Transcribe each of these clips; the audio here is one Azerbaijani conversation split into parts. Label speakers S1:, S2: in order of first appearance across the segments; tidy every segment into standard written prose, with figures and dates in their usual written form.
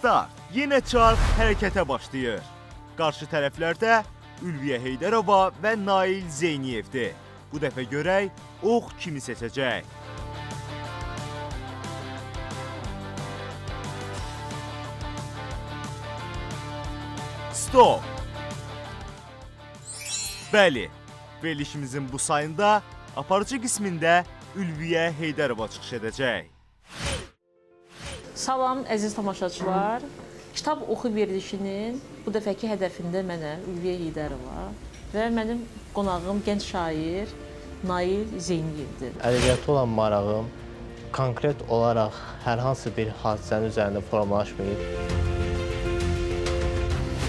S1: Start. Yine çarx hərəkətə başlayır. Qarşı tərəflərdə Ülviyə Heydərova və Nail Zeyniyevdir. Bu dəfə görək, ox kimi seçəcək. Stop. Bəli, verilişimizin bu sayında aparıcı qismində Ülviyə Heydərova çıxış edəcək.
S2: Salam, əziz tamaşaçılar. Kitab oxu verilişinin bu dəfəki hədəfində mənə Ülviyə Heydərova və mənim qonağım gənc şair Nail Zeyniyevdir.
S3: Ədəbiyyata olan marağım konkret olaraq hər hansı bir hadisənin üzərində formalaşmayıb.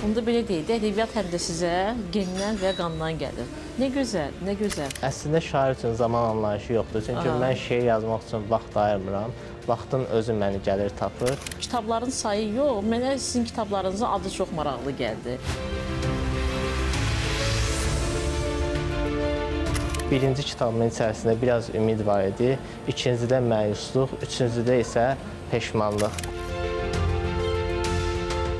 S2: Onda belə deyək, ədəbiyyat həm də sizə gendən və qandan gəlir. Nə gözəl, nə gözəl.
S3: Əslində şair üçün zaman anlayışı yoxdur. Çünki mən şeir yazmaq üçün vaxt ayırmıram. Vaxtın özü məni gəlir tapır.
S2: Kitabların sayı yox, mənə sizin kitablarınızın adı çox maraqlı gəldi.
S3: Birinci kitabımın içərisində biraz ümid var idi. İkincidə məyusluq, üçüncüdə isə peşmanlıq.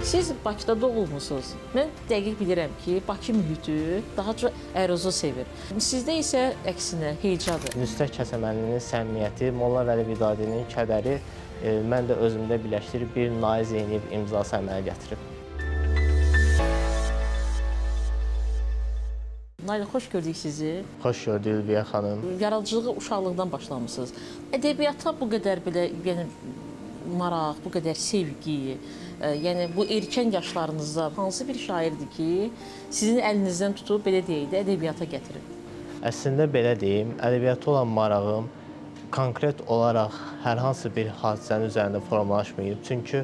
S2: Siz Bakıda doğulmusunuz. Mən dəqiq bilirəm ki, Bakı mühiti daha çox ərozu sevir. Sizdə isə əksinə heyecadır.
S3: Nüsrət Kəsəməlinin səmimiyyəti, Molla Vəli Vidadinin kədəri mən də özümdə birləşdirib bir Nail Zeyniyev imzası əmələ gətirib.
S2: Nail, xoş gördük sizi.
S3: Xoş gördük Ülviyə xanım.
S2: Yaradıcılığı uşaqlıqdan başlamışsınız. Ədəbiyyata bu qədər belə maraq, bu qədər sevgi, yəni bu erkən yaşlarınızda hansı bir şairdir ki, sizin əlinizdən tutub, belə deyək də, ədəbiyyata gətirib?
S3: Əslində belə deyim, ədəbiyyata olan marağım konkret olaraq hər hansı bir hadisənin üzərində formalaşmayıb. Çünki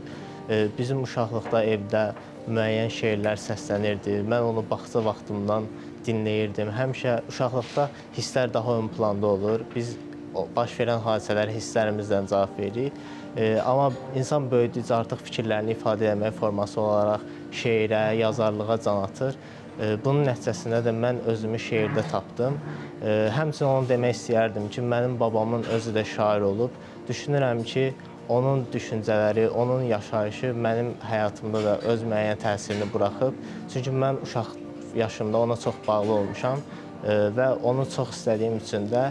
S3: bizim uşaqlıqda evdə müəyyən şeirlər səslənirdi. Mən onu bağça vaxtımdan dinləyirdim. Həmişə uşaqlıqda hisslər daha ön planda olur. Biz baş verən hadisələrə hisslərimizdən cavab veririk. Amma insan böyüdükcə artıq fikirlərini ifadə etmək forması olaraq şeirə, yazarlığa can atır. Bunun nəticəsində də mən özümü şeirdə tapdım. Həmçinin onu demək istəyərdim ki, mənim babamın özü də şair olub. Düşünürəm ki, onun düşüncələri, onun yaşayışı mənim həyatımda da öz müəyyən təsirini buraxıb. Çünki mən uşaq yaşımda ona çox bağlı olmuşam və onu çox istədiyim üçün də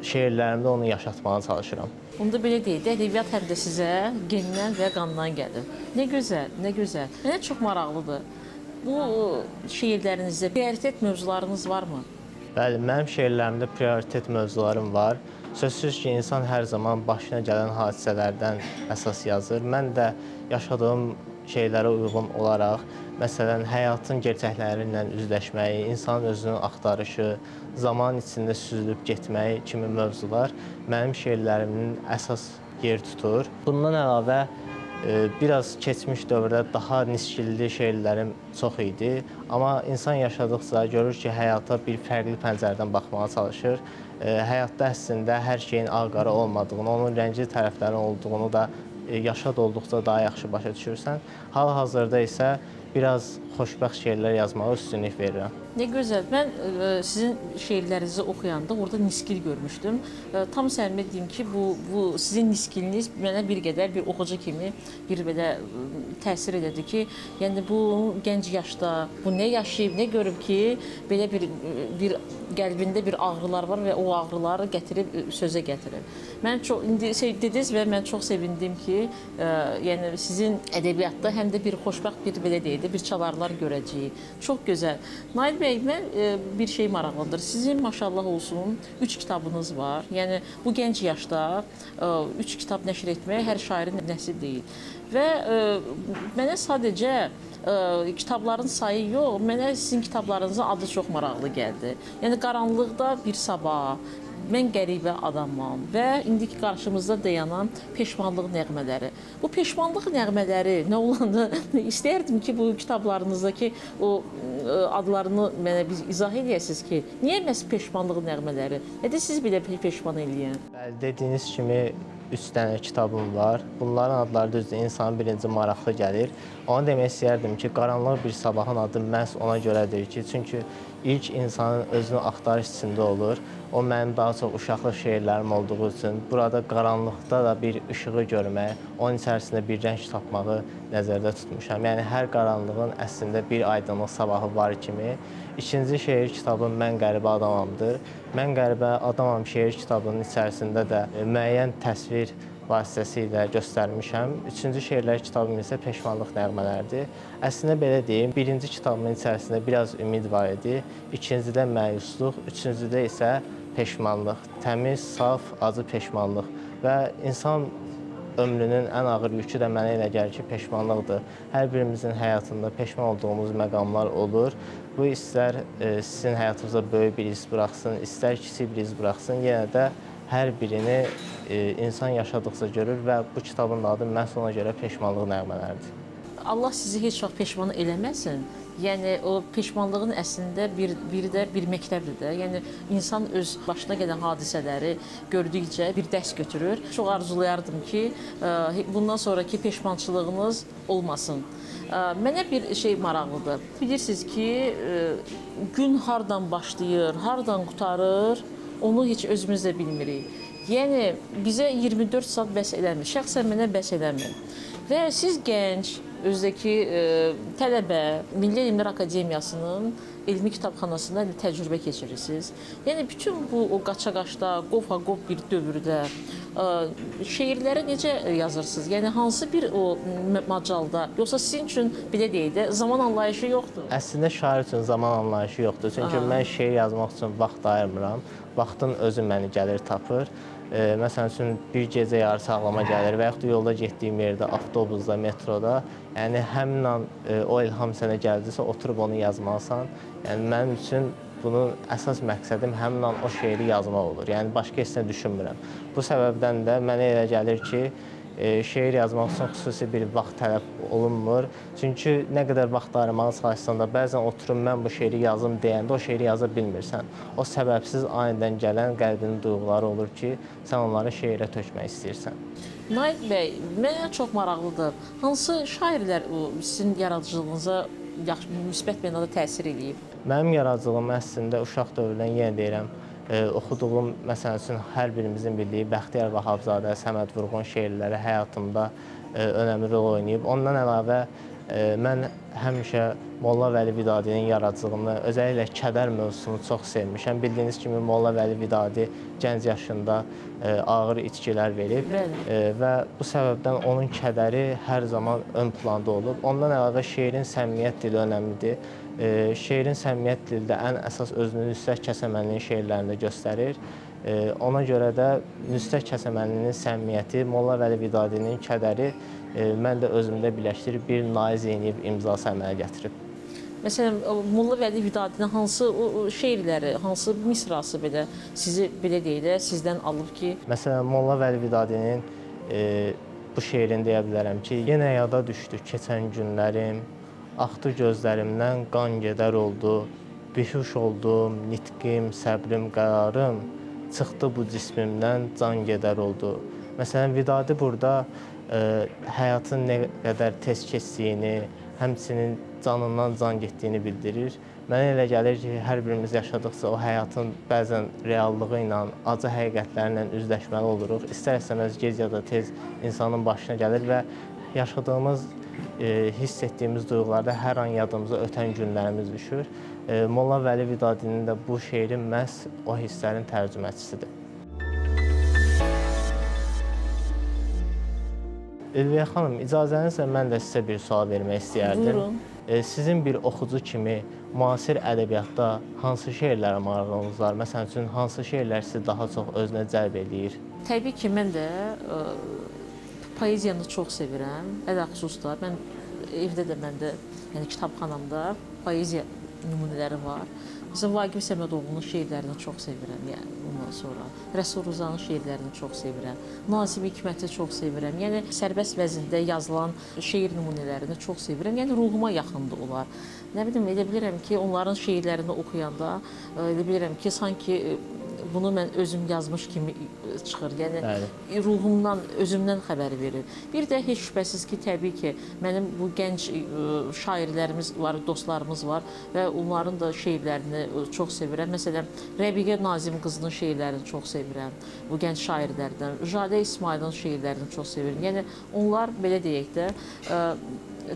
S3: şeirlərimdə onu yaşatmağa çalışıram.
S2: Onda belə deyək, ədəbiyyat həm də sizə gendən və qandan gəlir. Nə gözəl, nə gözəl. Mənə çox maraqlıdır. Bu şeirlərinizdə prioritet mövzularınız varmı?
S3: Bəli, mənim şeirlərimdə prioritet mövzularım var. Sözsüz ki, insan hər zaman başına gələn hadisələrdən əsas yazır. Mən də yaşadığım şeylərə uyğun olaraq, məsələn, həyatın gerçəkləri ilə üzləşməyi, insanın özünün axtarışı, zaman içində süzülüb getməyi kimi mövzular mənim şeirlərimin əsas yer tutur. Bundan əlavə, biraz keçmiş dövrdə daha nisçilli şeirlərim çox idi. Amma insan yaşadıqca görür ki, həyata bir fərqli pəncərədən baxmağa çalışır. Həyatda əslində hər şeyin ağ-qara olmadığını, onun rəngli tərəflərin olduğunu da yaşad olduqca daha yaxşı başa düşürsən. Hal-hazırda isə biraz xoşbəxt şeirlər yazmağa üstünlük verirəm.
S2: Nə gözəl. Mən sizin şeirlərinizi oxuyanda orada niskil görmüşdüm. Tam səmimi deyim ki, bu sizin niskiliniz mənə bir qədər bir oxucu kimi bir belə təsir edirdi ki, yəni bu gənc yaşda, bu nə yaşayıb, nə görüb ki, belə bir qəlbində bir ağrılar var və o ağrıları gətirib sözə gətirir. Mən çox indi dediniz və mən çox sevindim ki, yəni sizin ədəbiyyatda həm də bir xoşbəxt bir belə deyək də bir çalarlar görəcəyik. Çox gözəl. Nail bəy, mən bir şey maraqlıdır. Sizin maşallah olsun 3 kitabınız var. Yəni bu gənc yaşda 3 kitab nəşr etmək hər şairin nəsib deyil. Və mənə sadəcə kitabların sayı yox, mənə sizin kitablarınızın adı çox maraqlı gəldi. Yəni qaranlıqda bir sabah, mən qəribə adamam və indiki qarşımızda dayanan peşmanlıq nəğmələri. Bu peşmanlıq nəğmələri nə olanda istəyərdim ki, bu kitablarınızdakı o adlarını mənə bir izah edəsiniz ki, niyə məhz peşmanlıq nəğmələri? Nədir siz belə peşman eləyən?
S3: Dediyiniz kimi 3 dənə kitabım var. Bunların adları düzdür, insanın birinci maraqlı gəlir. Onu demək istəyərdim ki, Qaranlıq bir sabahın adı məhz ona görədir ki, çünki ilk insanın özünü axtarış içində olur. O mənim daha çox uşaqlıq şeirlərim olduğu üçün burada qaranlıqda da bir işığı görmək, onun içərisində bir rəng tapmağı nəzərdə tutmuşam. Yəni hər qaranlığın əslində bir aydınlıq sabahı var kimi. İkinci şeir kitabım Mən qəribə adamamdır. Mən qəribə adamam şeir kitabının içərisində də müəyyən təsvir vasitəsilə göstərmişəm. Üçüncü şeirlər kitabım isə peşmanlıq nəğmələrdir. Əslində belə deyim, birinci kitabımın içərisində biraz ümid var idi. İkincidə məyusluq, üçüncüdə isə peşmanlıq. Təmiz, saf, acı peşmanlıq. Və insan ömrünün ən ağır yükü də mənə elə gəlir ki, peşmanlıqdır. Hər birimizin həyatında peşman olduğumuz məqamlar olur. Bu istər sizin həyatınızda böyük bir iz buraxsın, istər kiçik bir iz buraxsın, yenə də hər birini insan yaşadıqca görür və bu kitabın adı məhz ona görə peşmanlıq nəğmələrdir.
S2: Allah sizi heç vaxt peşman eləməsin. Yəni o peşmanlığın əslində bir məktəbdir də. Yəni insan öz başına gələn hadisələri gördükcə bir dərs götürür. Çox arzulayardım ki, bundan sonraki peşmançılığınız olmasın. Mənə bir şey maraqlıdır. Bilirsiniz ki, gün hardan başlayır, hardan qurtarır, onu heç özümüz də bilmirik. Yəni bizə 24 saat bəs eləmir. Şəxsən mənə bəs eləmir. Və siz gənc, özdəki tələbə, Milli Elmlər Akademiyasının elmi kitabxanasında təcrübə keçirirsiniz. Yəni bütün bu o qaça-qaçda, qofa-qof bir dövrdə şeirləri necə yazırsınız? Yəni hansı bir o macalda, yoxsa sizin üçün belə deyək də zaman anlayışı yoxdur?
S3: Əslində şair üçün zaman anlayışı yoxdur. Çünki mən şeir yazmaq üçün vaxt ayırmıram. Vaxtın özü məni gəlir tapır. Məsələn üçün bir gecə yarısı ağlıma gəlir və yaxud da yolda getdiyim yerdə, avtobusda, metroda, yəni həmin an o ilham sənə gəldisə oturub onu yazmalısan. Yəni mənim üçün bunun əsas məqsədim həmin an o şeiri yazmaq olur. Yəni başqa heç nə düşünmürəm. Bu səbəbdən də mənə elə gəlir ki, şeir yazmaq üçün xüsusi bir vaxt tələb olunmur. Çünki nə qədər vaxt ayırmağa çalışsan da bəzən oturub mən bu şeiri yazım deyəndə o şeiri yaza bilmirsən. O səbəbsiz anidən gələn qəlbinin duyğuları olur ki, sən onları şeirə tökmək istəyirsən.
S2: Naiq bəy, mənə çox maraqlıdır. Hansı şairlər sizin yaradıcılığınıza müsbət mənada təsir edib?
S3: Mənim yaradıcılığım əslində uşaq dövründən yenə deyirəm, oxuduğum, məsəl üçün, hər birimizin bildiyi Bəxtiyar Vahabzadə, Səməd Vurğun şeirləri həyatımda önəmli rol oynayıb. Ondan əlavə, mən həmişə Molla Vəli Vidadinin yaradıcılığını, özəlliklə kədər mövzusunu çox sevmişəm. Bildiyiniz kimi Molla Vəli Vidadi gənc yaşında ağır itkilər verib və bu səbəbdən onun kədəri hər zaman ön planda olub. Ondan əlavə şeirin səmimiyyət dili önəmlidir. Şeirin səmimiyyət dili də ən əsas özünü Nüsrət Kəsəmənlinin şeirlərində göstərir. Ona görə də Nüsrət Kəsəmənlinin səmimiyyəti, Molla Vəli Vidadinin kədəri mən də özümdə birləşdirib bir Nail Zeynəyev imzası əmələ gətirib.
S2: Məsələn, Molla Vəli Vidadinin hansı şeirləri, hansı misrası belə sizi belə deyək də sizdən alıb ki?
S3: Məsələn, Molla Vəli Vidadinin bu şeirini deyə bilərəm ki, yenə yada düşdü keçən günlərim, axdı gözlərimdən qan gedər oldu, bihuş oldum, nitqim, səbrim, qərarım, çıxdı bu cismimdən can gedər oldu. Məsələn, Vidadi burada həyatın nə qədər tez keçdiyini, həmçinin canından can getdiyini bildirir. Mənə elə gəlir ki, hər birimiz yaşadıqca o həyatın bəzən reallığı ilə, acı həqiqətlərlə üzləşməli oluruq. İstər-istəməz gec ya da tez insanın başına gəlir və yaşadığımız, hiss etdiyimiz duyğularda hər an yadımıza ötən günlərimiz düşür. Molla Vəli Vidadinin də bu şeiri məhz o hisslərin tərcüməcisidir. Ülviyə xanım, icazənizlə mən də sizə bir sual vermək istəyərdim.
S2: Buyurun.
S3: Sizin bir oxucu kimi müasir ədəbiyyatda hansı şeirlərə marağınız var? Məsələn üçün, hansı şeirlər sizi daha çox özünə cəlb edir?
S2: Təbii ki, mən də poeziyanı çox sevirəm. Ələlxüsus da mən evdə də məndə, yəni kitabxanamda poeziya nümunələri var. Məsələn, Vaqif Səmədoğlunun şeirlərini çox sevirəm, yəni ondan sonra. Rəsul Ruzanın şeirlərini çox sevirəm. Nazim Hikməti çox sevirəm. Yəni sərbəst vəzində yazılan şeir nümunələrini çox sevirəm. Yəni ruhuma yaxındır onlar. Nə bilim, elə bilirəm ki, onların şeirlərini oxuyanda elə bilirəm ki, sanki bunu mən özüm yazmış kimi çıxır. Yəni
S3: Bəli.
S2: ruhumdan, özümdən xəbər verir. Bir də heç şübhəsiz ki, təbii ki, mənim bu gənc şairlərimiz var, dostlarımız var və onların da şeirlərini çox sevirəm. Məsələn, Rəbiqə Nazim qızının şeirlərini çox sevirəm. Bu gənc şairlərdən. Jadə İsmailin şeirlərini çox sevirəm. Yəni onlar belə deyək də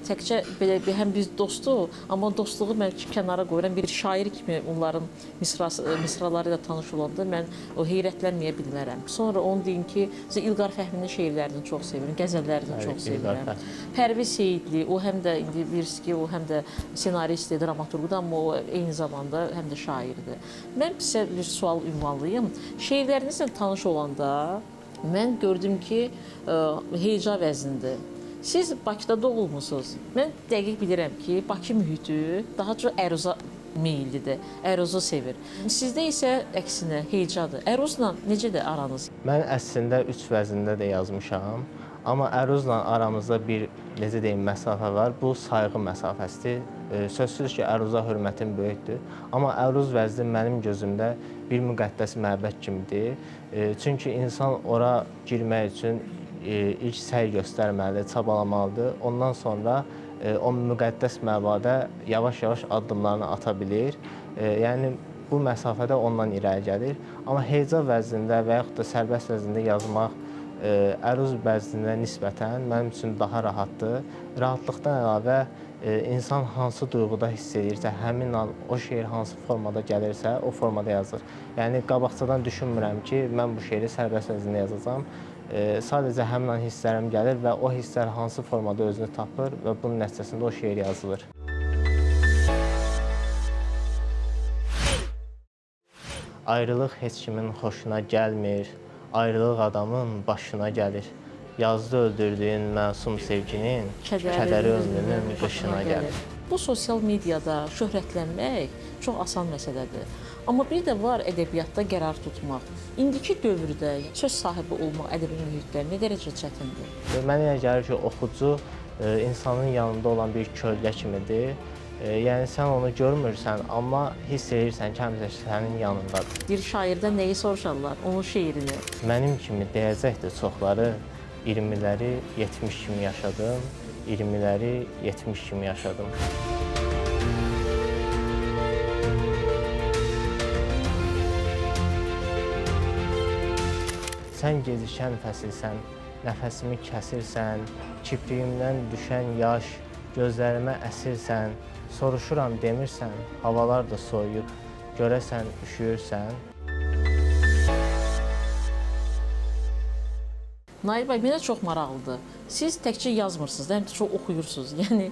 S2: təkcə belə həm biz dostuq, amma dostluğu mən kənara qoyuram. Bir şair kimi onların misraları ilə tanış olanda mən o heyrətlənməyə bilmərəm. Sonra onu deyim ki, İlqar Fəhminin şeirlərini çox sevirəm, qəzəllərini çox sevirəm. Pərviz Seyidli, o həm də indi bilirsiniz ki, o həm də senaristdir, dramaturqdur, amma o eyni zamanda həm də şairdir. Mən sizə bir sual ünvanlıyım. Şeirlərinizlə tanış olanda mən gördüm ki, heyeca vəzindir. Siz Bakıda doğulmusunuz. Mən dəqiq bilirəm ki, Bakı mühiti daha çox əruza meyillidir, əruzu sevir. Sizdə isə əksinə heyecadır. Əruzla necədir aranız?
S3: Mən əslində 3 vəzində də yazmışam. Amma əruzla aramızda bir, necə deyim, məsafə var. Bu sayğı məsafəsidir. Sözsüz ki, əruza hörmətim böyükdür. Amma əruz vəzni mənim gözümdə bir müqəddəs məbəd kimidir. Çünki insan ora girmək üçün ilk səy göstərməlidir, çabalamalıdır. Ondan sonra o müqəddəs məbədə yavaş-yavaş addımlarını ata bilir. Yəni, bu məsafədə ondan irəli gəlir. Amma heyeca vəznində və yaxud da sərbəst vəznində yazmaq əruz vəzninə nisbətən mənim üçün daha rahatdır. Rahatlıqdan əlavə insan hansı duyğuda hiss edirsə, həmin an o şeir hansı formada gəlirsə, o formada yazır. Yəni, qabaqcadan düşünmürəm ki, mən bu şeiri sərbəst vəznində yazacağam. Sadəcə həmin an hisslərim gəlir və o hisslər hansı formada özünü tapır və bunun nəticəsində o şeir yazılır. Ayrılıq heç kimin xoşuna gəlmir, ayrılıq adamın başına gəlir. Yazdı öldürdüyün məsum sevginin, kədəri ömrünün qışına gəlir.
S2: Bu sosial mediada şöhrətlənmək çox asan məsələdir. Amma bir də var ədəbiyyatda qərar tutmaq. İndiki dövrdə söz sahibi olmaq ədəbi mühitdə nə dərəcə çətindir?
S3: Mənə elə gəlir ki, oxucu insanın yanında olan bir kölgə kimidir. Yəni, sən onu görmürsən, amma hiss edirsən ki, həmişə sənin yanındadır.
S2: Bir şairdən nəyi soruşarlar? Onun şeirini.
S3: Mənim kimi deyəcəkdir çoxları, 20-ləri 70 kimi yaşadım, 20-ləri 70 kimi yaşadım. Sən gecikən fəsilsən, nəfəsimi kəsirsən, kipriyimdən düşən yaş, gözlərimə əsirsən, soruşuram demirsən, havalar da soyuyub, görəsən üşüyürsən.
S2: Nail bəy, mənə çox maraqlıdır. Siz təkcə yazmırsınız, həm də çox oxuyursunuz. Yəni,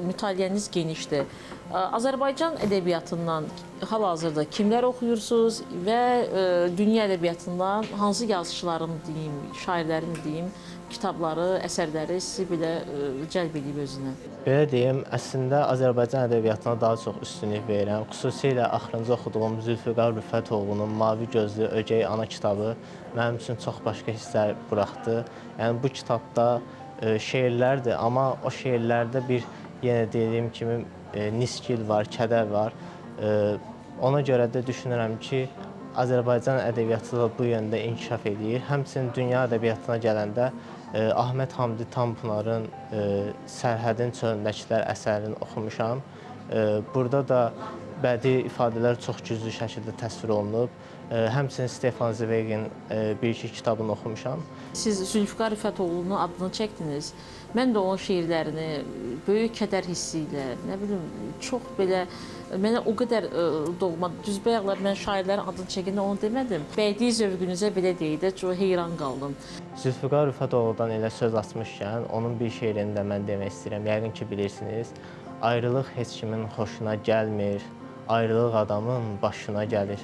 S2: mütaliəniz genişdir. Azərbaycan ədəbiyyatından hal-hazırda kimlər oxuyursunuz və dünya ədəbiyyatından hansı yazıçıların deyim, şairlərin deyim, kitabları, əsərləri sizi belə cəlb edib özünə?
S3: Belə deyim, əslində Azərbaycan ədəbiyyatına daha çox üstünlük verirəm. Xüsusilə axırıncı oxuduğum Zülfüqar Rüfətoğlunun Mavi Gözlü Ögey ana kitabı mənim üçün çox başqa hisslər buraxdı. Yəni, bu kitabda şeirlərdir, amma o şeirlərdə bir, yenə dediyim kimi, niskil var, kədər var. Ona görə də düşünürəm ki, Azərbaycan ədəbiyyatı da bu yöndə inkişaf edir. Həmçinin dünya ədəbiyyatına gələndə Ahmet Hamdi Tanpınarın Sərhədin çölündəkilər əsərini oxumuşam. Burada da bədii ifadələr çox güclü şəkildə təsvir olunub. Həmçinin Stefan Zweigin bir-iki kitabını oxumuşam.
S2: Siz Zülfüqar Rüfətoğlunun adını çəkdiniz. Mən də onun şeirlərini böyük kədər hissi ilə, nə bilim, çox belə, mənə o qədər doğma, düzbəyaqlar, mən şairlərin adını çəkəndə onu demədim. Bədii zövqünüzə belə deyək də, çox heyran qaldım.
S3: Zülfüqar Rüfətoğludan elə söz açmışkən, onun bir şeirini də mən demək istəyirəm. Yəqin ki, bilirsiniz. Ayrılıq heç kimin xoşuna gəlmir, ayrılıq adamın başına gəlir.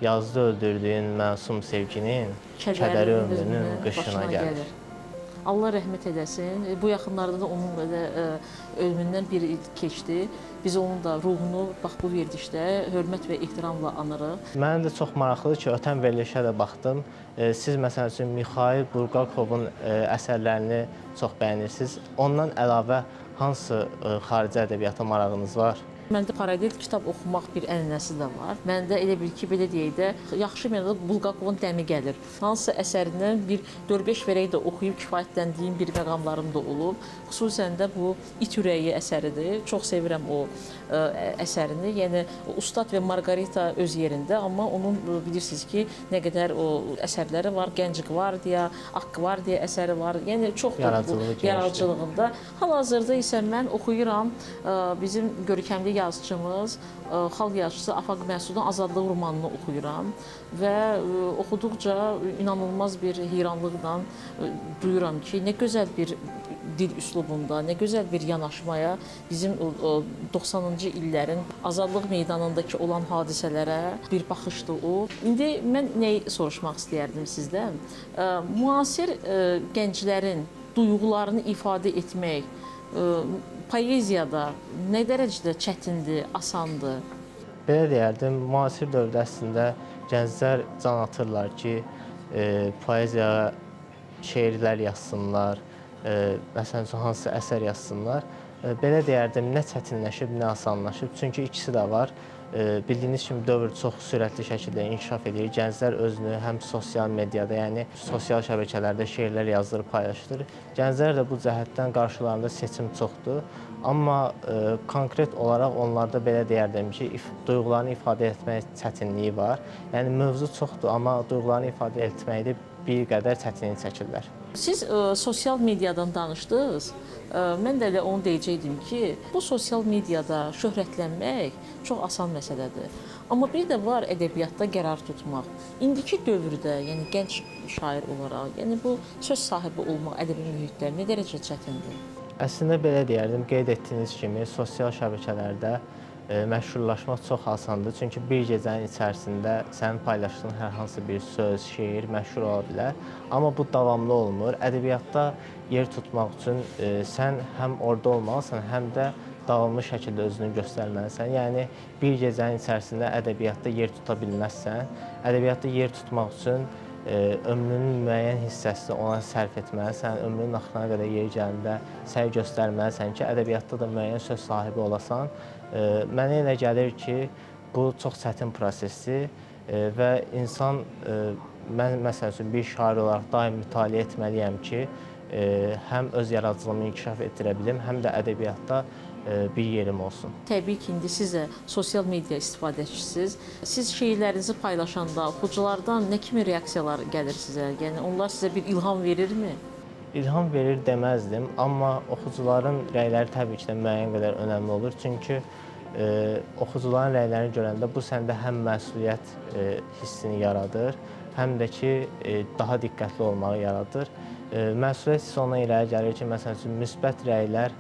S3: Yazdı öldürdüyün məsum sevginin, kədəri ömrünün qışına gəlir.
S2: Allah rəhmət eləsin. Bu yaxınlarda da onun belə ölümündən bir il keçdi. Biz onun da ruhunu bax bu verilişdə hörmət və ehtiramla anırıq.
S3: Mənə də çox maraqlıdır ki, ötən verilişə də baxdım. Siz məsəl üçün Mixail Bulgakovun əsərlərini çox bəyənirsiniz. Ondan əlavə hansı xarici ədəbiyyata marağınız var?
S2: Məndə paralel kitab oxumaq bir ənənəsi də var. Məndə elə bil ki, belə deyək də, yaxşı mənada Bulqakovun dəmi gəlir. Hansısa əsərindən bir 4-5 vərəq də oxuyub kifayətləndiyim bir məqamlarım da olub. Xüsusən də bu İt ürəyi əsəridir. Çox sevirəm o əsərini. Yəni Ustad və Margarita öz yerində, amma onun bilirsiniz ki, nə qədər o əsərləri var. Gənc Qvardiya, Ağ Qvardiya əsəri var. Yəni çox yaradıcılığında. Hal-hazırda isə mən oxuyuram bizim görkəmli yazıçımız, xalq yazıçısı Afaq Məsudun Azadlıq romanını oxuyuram və oxuduqca inanılmaz bir heyranlıqla duyuram ki, nə gözəl bir dil üslubunda, nə gözəl bir yanaşmaya bizim 90-cı illərin Azadlıq meydanındakı olan hadisələrə bir baxışdır o. İndi mən nəyi soruşmaq istəyərdim sizdən? Müasir gənclərin duyğularını ifadə etmək poeziyada nə dərəcədə çətindir, asandır?
S3: Belə deyərdim, müasir dövrdə əslində gənclər can atırlar ki, poeziyaya şeirlər yazsınlar, məsələn üçün hansısa əsər yazsınlar. Belə deyərdim, nə çətinləşib, nə asanlaşıb. Çünki ikisi də var. Bildiyiniz kimi dövr çox sürətli şəkildə inkişaf edir. Gənclər özünü həm sosial mediada, yəni sosial şəbəkələrdə şeirlər yazdırıb paylaşdır. Gənclər də bu cəhətdən qarşılarında seçim çoxdur. Amma konkret olaraq onlarda belə deyərdim ki, duyğularını ifadə etmək çətinliyi var. Yəni mövzu çoxdur, amma duyğularını ifadə etməkdə bir qədər çətinlik çəkirlər.
S2: Siz sosial mediadan danışdınız. Mən də elə onu deyəcəkdim ki, bu sosial mediada şöhrətlənmək çox asan məsələdir. Amma bir də var ədəbiyyatda qərar tutmaq. İndiki dövrdə, yəni gənc şair olaraq, yəni bu söz sahibi olmaq ədəbi mühitdə nə dərəcə çətindir?
S3: Əslində belə deyərdim, qeyd etdiyiniz kimi sosial şəbəkələrdə məşhurlaşmaq çox asandır. Çünki bir gecənin içərisində sənin paylaşdığın hər hansı bir söz, şeir məşhur ola bilər. Amma bu davamlı olmur. Ədəbiyyatda yer tutmaq üçün sən həm orada olmalısan, həm də davamlı şəkildə özünü göstərməlisən. Yəni bir gecənin içərisində ədəbiyyatda yer tuta bilməzsən. Ədəbiyyatda yer tutmaq üçün ömrünün müəyyən hissəsini ona sərf etməlisən, ömrünün axırına qədər yeri gəlində səy göstərməlisən ki, ədəbiyyatda da müəyyən söz sahibi olasan. Mənə elə gəlir ki, bu çox çətin prosesdir və insan, mən məsəl üçün bir şair olaraq daim mütaliə etməliyəm ki, həm öz yaradıcılığımı inkişaf etdirə bilim, həm də ədəbiyyatda bir yerim olsun.
S2: Təbii ki, indi siz də sosial media istifadəçisiniz. Siz şeirlərinizi paylaşanda oxuculardan nə kimi reaksiyalar gəlir sizə? Yəni onlar sizə bir ilham verirmi?
S3: İlham verir deməzdim, amma oxucuların rəyləri təbii ki də müəyyən qədər önəmli olur. Çünki oxucuların rəylərini görəndə bu səndə həm məsuliyyət hissini yaradır, həm də ki, daha diqqətli olmağı yaradır. Məsuliyyət hissi ona irəli gəlir ki, məsəl üçün müsbət rəylər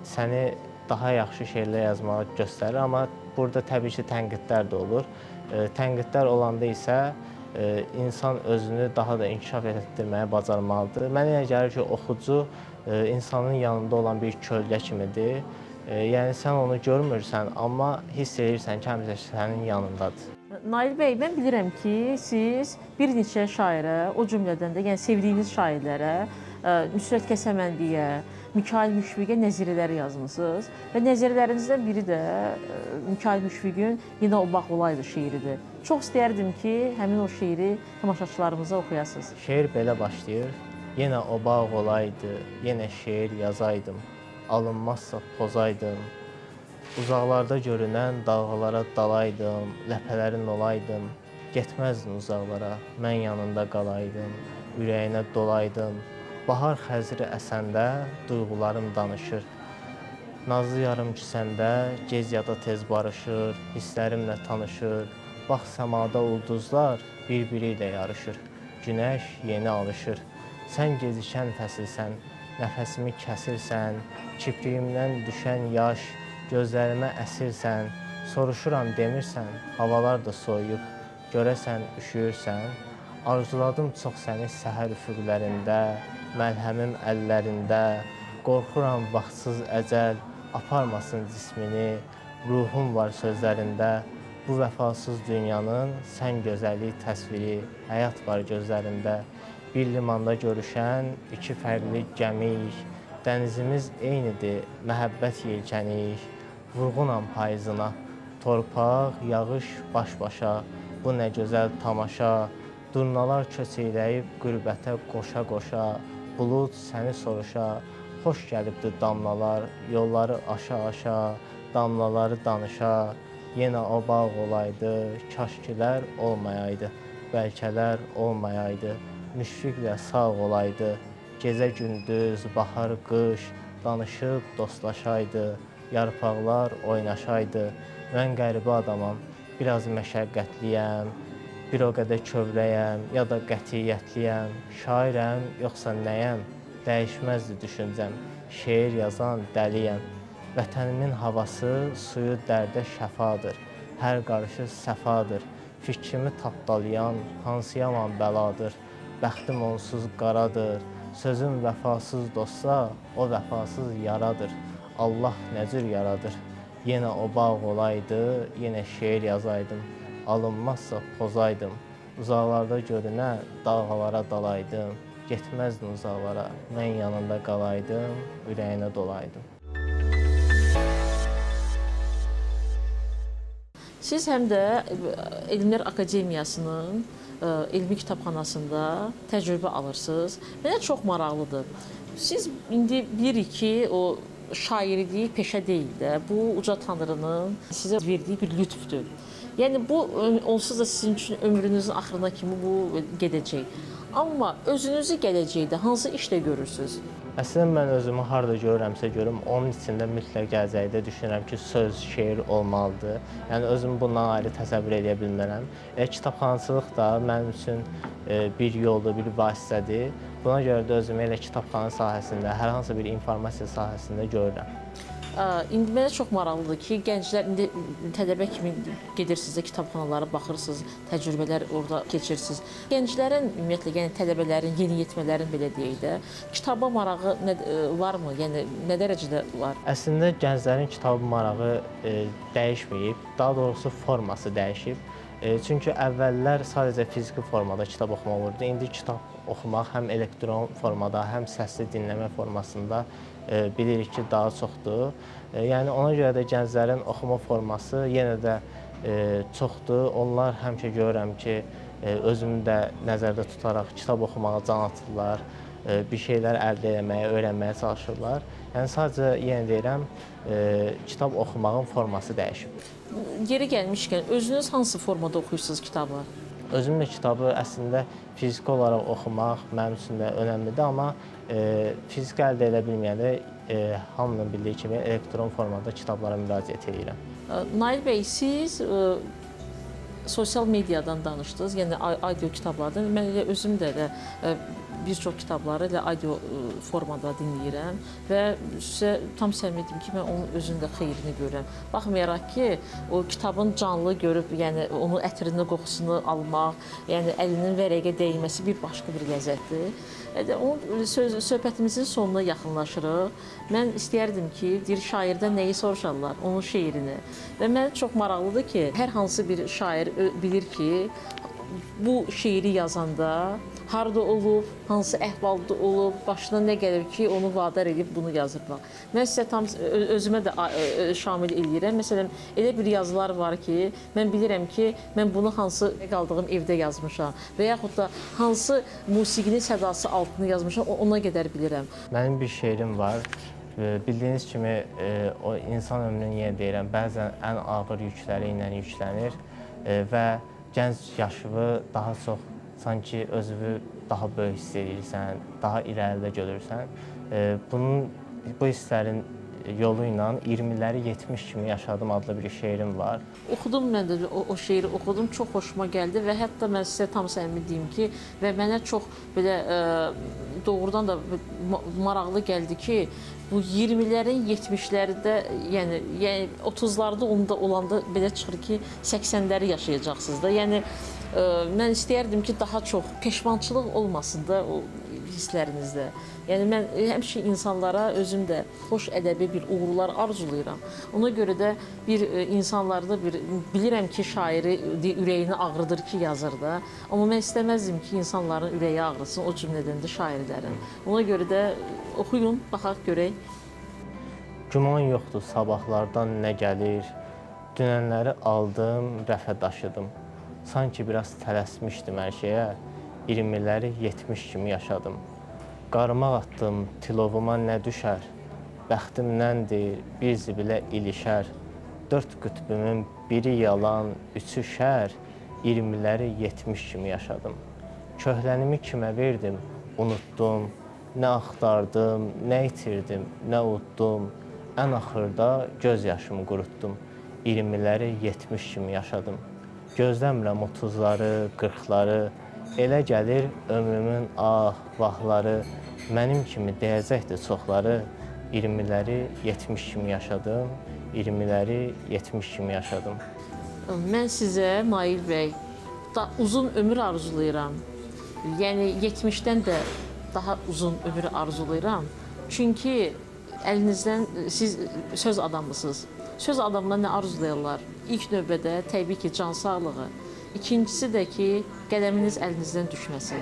S3: səni daha yaxşı şeirlər yazmağa göstərir, amma burada təbii ki, tənqidlər də olur. Tənqidlər olanda isə insan özünü daha da inkişaf etdirməyə bacarmalıdır. Mənə elə gəlir ki, oxucu insanın yanında olan bir kölgə kimidir. Yəni sən onu görmürsən, amma hiss edirsən ki, həmişə sənin yanındadır.
S2: Nail bəy, mən bilirəm ki, siz bir neçə şairə, o cümlədən də yəni sevdiyiniz şairlərə, Nüsrət Kəsəməndiyə, Mikayıl Müşfiqə nəzirələr yazmısınız və nəzirələrinizdən biri də Mikayıl Müşfiqin Yenə o bağ olaydı şeiridir. Çox istəyərdim ki, həmin o şeiri tamaşaçılarımıza oxuyasınız.
S3: Şeir belə başlayır. Yenə o bağ olaydı, yenə şeir yazaydım, alınmazsa pozaydım. Uzaqlarda görünən dalğalara dalaydım, ləpələrin olaydım. Getməzdin uzaqlara, mən yanında qalaydım, ürəyinə dolaydım. Bahar xəzri əsəndə duyğularım danışır. Nazlı yarım kisəndə gec ya da tez barışır, hisslərimlə tanışır. Bax səmada ulduzlar bir-biri ilə yarışır. Günəş yeni alışır. Sən gecikən fəsilsən, nəfəsimi kəsirsən, kipriyimdən düşən yaş, gözlərimə əsirsən. Soruşuram demirsən, havalar da soyuyub, görəsən üşüyürsən. Arzuladım çox səni səhər üfüqlərində, məlhəmim əllərində. Qorxuram vaxtsız əcəl aparmasın cismini, ruhum var sözlərində. Bu vəfasız dünyanın sən gözəllik təsviri, həyat var gözlərində. Bir limanda görüşən iki fərqli gəmiyik, dənizimiz eynidir, məhəbbət yelkəniyik. vurğunam payızına. Torpaq, yağış baş-başa, bu nə gözəl tamaşa. Durnalar köçeyləyib qürbətə qoşa-qoşa, bulud səni soruşa. Xoş gəlibdi damlalar, yolları aşa-aşa, damlaları danışa. Yenə o bağ olaydı, kaşkilər olmayaydı, bəlkələr olmayaydı. Müşfiqlə sağ olaydı, gecə-gündüz, bahar-qış, danışıb dostlaşaydı, yarpaqlar oynaşaydı. Mən qəribə adamam, biraz məşəqqətliyəm, bir o qədər kövrəyəm, ya da qətiyyətliyəm. Şairəm, yoxsa nəyəm? Dəyişməzdi düşüncəm, şeir yazan dəliyəm. Vətənimin havası, suyu dərdə şəfadır, hər qarışı səfadır. Fikrimi tapdalayan hansı yaman bəladır, bəxtim onsuz qaradır. Sözüm vəfasız dostsa, o vəfasız yaradır. Allah nə cür yaradır. Yenə o bağ olaydı, yenə şeir yazaydım. Alınmazsa pozaydım. Uzaqlarda görünə dağlara dalaydım. Getməzdim uzaqlara, mən yanında qalaydım, ürəyinə dolaydım.
S2: Siz həm də Elmlər Akademiyasının elmi kitabxanasında təcrübə alırsınız. Mənə çox maraqlıdır. Siz indi bilirik ki, o şairlik peşə deyil də, bu uca Tanrının sizə verdiyi bir lütfdür. Yəni bu onsuz da sizin üçün ömrünüzün axırına kimi bu gedəcək. Amma özünüzü gələcəkdə hansı işlə görürsünüz?
S3: Əslində mən özümü harda görürəmsə görüm, onun içində mütləq gələcəkdə düşünürəm ki, söz, şeir olmalıdır. Yəni özümü bundan ayrı təsəvvür edə bilmirəm. Kitabxanaçılıq da mənim üçün bir yoldur, bir vasitədir. Buna görə də özümü elə kitabxana sahəsində, hər hansı bir informasiya sahəsində görürəm.
S2: İndi mənə çox maraqlıdır ki, gənclər indi tələbə kimi gedirsiniz, kitabxanalara baxırsınız, təcrübələr orada keçirsiniz. Gənclərin, ümumiyyətlə, yəni tələbələrin, yeniyetmələrin belə deyək də, kitaba marağı varmı? Yəni nə dərəcədə var?
S3: Əslində gənclərin kitabı marağı dəyişməyib, daha doğrusu forması dəyişib. Çünki əvvəllər sadəcə fiziki formada kitab oxumaq olurdu. İndi kitab oxumaq həm elektron formada, həm səsli dinləmə formasında bilirik ki, daha çoxdur. Yəni ona görə də gənclərin oxuma forması yenə də çoxdur. Onlar həmişə görürəm ki, özümü də nəzərdə tutaraq kitab oxumağa can atırlar, bir şeylər əldə etməyə, öyrənməyə çalışırlar. Yəni sadəcə yenə deyirəm, kitab oxumağın forması dəyişib.
S2: Yeri gəlmişkən, özünüz hansı formada oxuyursunuz kitabı?
S3: Özüm də kitabı əslində fiziki olaraq oxumaq mənim üçün də önəmlidir, amma fiziki əldə edə bilməyəndə hamının bildiyi kimi elektron formada kitablara müraciət edirəm.
S2: Nail bəy, siz sosial mediadan danışdınız, yəni audio kitablardan. Mən elə özüm də bir çox kitabları elə audio formada dinləyirəm və sizə tam səmimi deyim ki, mən onun özünün də xeyrini görürəm. Baxmayaraq ki, o kitabın canlı görüb, yəni onun ətrini, qoxusunu almaq, yəni əlinin vərəqə dəyməsi bir başqa bir ləzzətdir. Söhbətimizin sonuna yaxınlaşırıq. Mən istəyərdim ki, bir şairdən nəyi soruşarlar, onun şeirini. Və mənə çox maraqlıdır ki, hər hansı bir şair bilir ki, bu şeiri yazanda harda olub, hansı əhvalda olub, başına nə gəlir ki, onu vadar edib bunu yazırlar. Mən sizə tam özümə də şamil eləyirəm. Məsələn, elə bir yazılar var ki, mən bilirəm ki, mən bunu hansı qaldığım evdə yazmışam və yaxud da hansı musiqinin sədası altını yazmışam, ona qədər bilirəm.
S3: Mənim bir şeirim var. Bildiyiniz kimi, o insan ömrünü yenə deyirəm, bəzən ən ağır yükləri ilə yüklənir və gənc yaşını daha çox sanki özünü daha böyük hiss edirsən, daha irəlidə görürsən. Bu hisslərin yolu ilə 20-ləri 70 kimi yaşadım adlı bir şeirim var.
S2: Oxudum mən də o şeiri oxudum, çox xoşuma gəldi və hətta mən sizə tam səmimi deyim ki, və mənə çox belə doğrudan da maraqlı gəldi ki, bu 20-lərin 70-lərdə, yəni 30-larda onda olanda belə çıxır ki, 80-ləri yaşayacaqsınız da. Yəni mən istəyərdim ki, daha çox peşmançılıq olmasın da o hisslərinizdə. Yəni mən həmişə insanlara özüm də xoş ədəbi bir uğurlar arzulayıram. Ona görə də bir insanlarda bilirəm ki, şairi ürəyini ağrıdır ki, yazır da. Amma mən istəməzdim ki, insanların ürəyi ağrısın, o cümlədən də şairlərin. Ona görə də oxuyun, baxaq görək.
S3: Güman yoxdur sabahlardan nə gəlir. Dünənləri aldım, rəfə daşıdım. Sanki biraz tələsmişdim hər şeyə. 20'ləri 70 kimi yaşadım. Qarmaq atdım, tilovuma nə düşər? Bəxtimdəndir, bir zibilə ilişər. 4 qütbümün biri yalan, 3'ü şər. 20'ləri 70 kimi yaşadım. Köhlənimi kimə verdim, unutdum. Nə axtardım, nə itirdim, nə uddum. Ən axırda göz yaşımı qurutdum. 20'ləri 70 kimi yaşadım. Gözləmirəm 30'ları, 40'ları. Elə gəlir ömrümün vahları. Mənim kimi deyəcəkdir çoxları. 20'ləri 70 kimi yaşadım. 20'ləri 70 kimi yaşadım.
S2: Mən sizə Nail bəy uzun ömür arzulayıram. Yəni 70'dən də daha uzun ömür arzulayıram. Çünki əlinizdən siz söz adamısınız. Söz adamına nə arzulayırlar? İlk növbədə təbii ki, can sağlığı. İkincisi də ki, qələminiz əlinizdən düşməsin.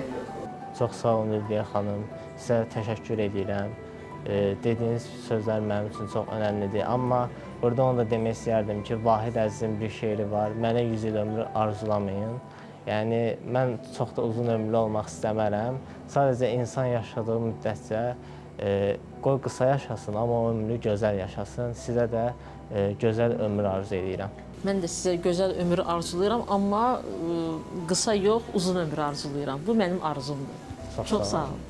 S3: Çox sağ olun Ülviyə xanım. Sizə təşəkkür edirəm. Dediyiniz sözlər mənim üçün çox önəmlidir. Amma burada onu da demək istəyərdim ki, Vahid Əzizin bir şeiri var. Mənə 100 il ömrü arzulamayın. Yəni, mən çox da uzun ömürlü olmaq istəmərəm. Sadəcə insan yaşadığı müddətcə qoy qısa yaşasın, amma o ömrü gözəl yaşasın. Sizə də gözəl ömür arzu edirəm.
S2: Mən də sizə gözəl ömür arzulayıram, amma qısa yox, uzun ömür arzulayıram. Bu mənim arzumdur. Çox sağ olun.